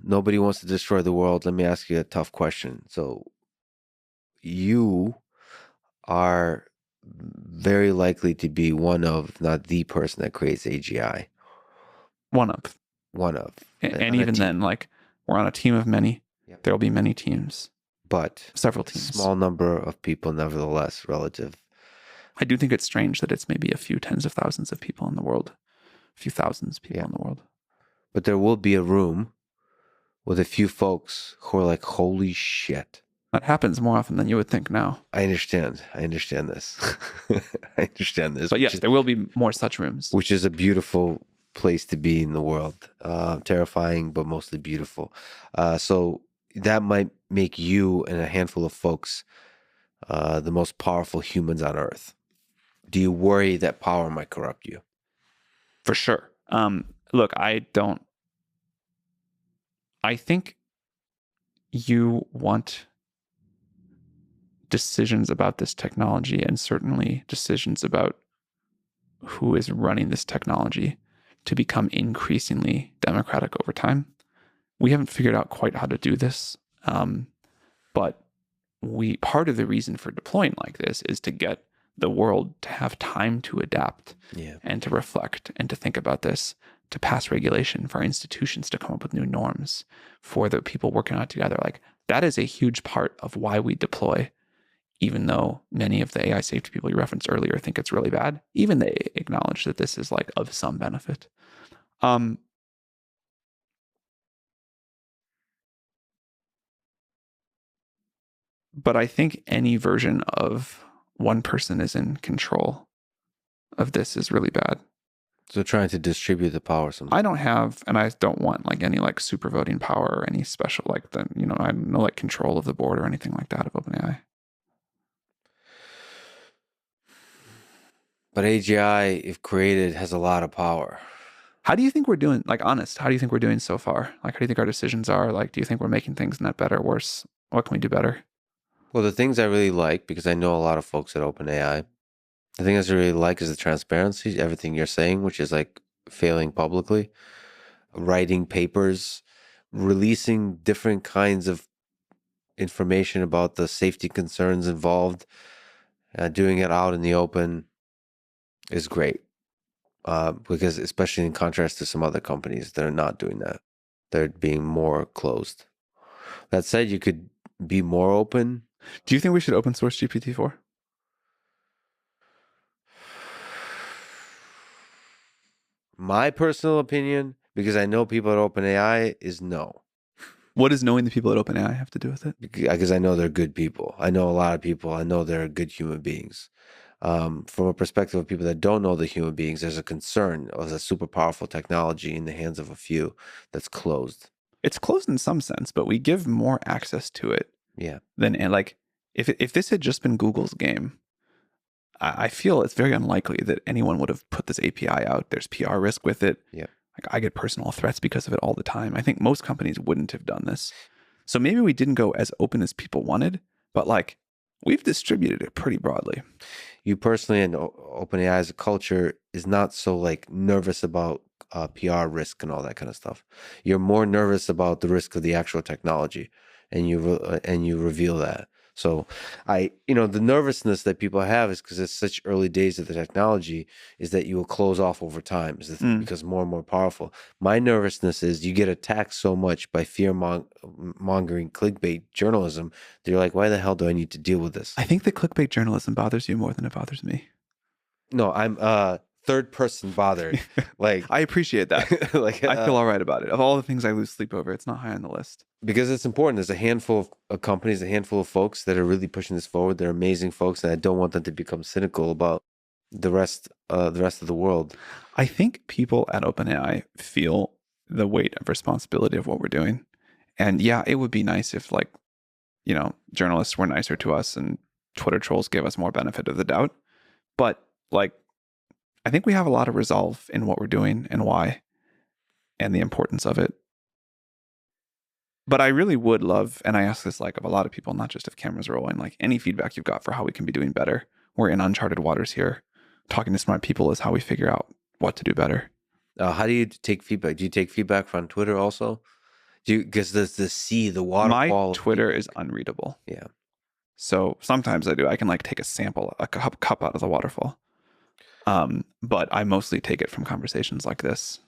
nobody wants to destroy the world. Let me ask you a tough question. So you are very likely to be one of, if not the person that creates AGI. One of. One of. And even then, like, we're on a team of many. Yep. There'll be many teams. But several teams. Small number of people, nevertheless, relative. I do think it's strange that it's maybe a few tens of thousands of people in the world. A few thousands of people in the world. But there will be a room with a few folks who are like, holy shit. That happens more often than you would think now. I understand this. I understand this. But yes, there will be more such rooms. Which is a beautiful place to be in the world. Terrifying, but mostly beautiful. So that might make you and a handful of folks the most powerful humans on Earth. Do you worry that power might corrupt you? For sure. Look, I think you want decisions about this technology, and certainly decisions about who is running this technology, to become increasingly democratic over time. We haven't figured out quite how to do this, but part of the reason for deploying like this is to get the world to have time to adapt and to reflect and to think about this, to pass regulation, for our institutions to come up with new norms, for the people working on it together. Like, that is a huge part of why we deploy, even though many of the AI safety people you referenced earlier think it's really bad. Even they acknowledge that this is like of some benefit. But I think any version of one person is in control of this is really bad. So trying to distribute the power somehow. I don't have, and I don't want like any like super voting power or any special like the, I have no like control of the board or anything like that of OpenAI. But AGI, if created, has a lot of power. How do you think we're doing? Like, honest, how do you think we're doing so far? Like, how do you think our decisions are? Like, do you think we're making things net better, worse? What can we do better? Well, the things I really like, because I know a lot of folks at OpenAI, the thing I really like is the transparency, everything you're saying, which is like failing publicly, writing papers, releasing different kinds of information about the safety concerns involved, doing it out in the open is great. Because especially in contrast to some other companies, they're not doing that. They're being more closed. That said, you could be more open. Do you think we should open source GPT-4? My personal opinion, because I know people at OpenAI, is no. What does knowing the people at OpenAI have to do with it? Because I know they're good people. I know a lot of people. I know they're good human beings. From a perspective of people that don't know the human beings, there's a concern of a super powerful technology in the hands of a few that's closed. It's closed in some sense, but we give more access to it. Yeah. Than, and like, if this had just been Google's game, I feel it's very unlikely that anyone would have put this API out. There's PR risk with it. Yeah. Like, I get personal threats because of it all the time. I think most companies wouldn't have done this. So maybe we didn't go as open as people wanted, but like, we've distributed it pretty broadly. You personally and OpenAI as a culture is not so like nervous about PR risk and all that kind of stuff. You're more nervous about the risk of the actual technology, and you reveal that. So the nervousness that people have is because it's such early days of the technology, is that you will close off over time as the thing becomes more and more powerful. My nervousness is you get attacked so much by fear-mongering clickbait journalism that you're like, why the hell do I need to deal with this? I think the clickbait journalism bothers you more than it bothers me. No, I'm third person bothered. Like, I appreciate that. Like, I feel all right about it. Of all the things I lose sleep over, it's not high on the list. Because it's important. There's a handful of companies, a handful of folks that are really pushing this forward. They're amazing folks, and I don't want them to become cynical about the rest of the world. I think people at OpenAI feel the weight of responsibility of what we're doing. And yeah, it would be nice if, like, journalists were nicer to us and Twitter trolls gave us more benefit of the doubt. But like, I think we have a lot of resolve in what we're doing and why, and the importance of it. But I really would love, and I ask this like of a lot of people, not just if cameras are rolling, like any feedback you've got for how we can be doing better. We're in uncharted waters here. Talking to smart people is how we figure out what to do better. How do you take feedback? Do you take feedback from Twitter also? Because the sea, the My waterfall. Twitter is unreadable. Yeah. So sometimes I do. I can like take a sample, a cup out of the waterfall. But I mostly take it from conversations like this.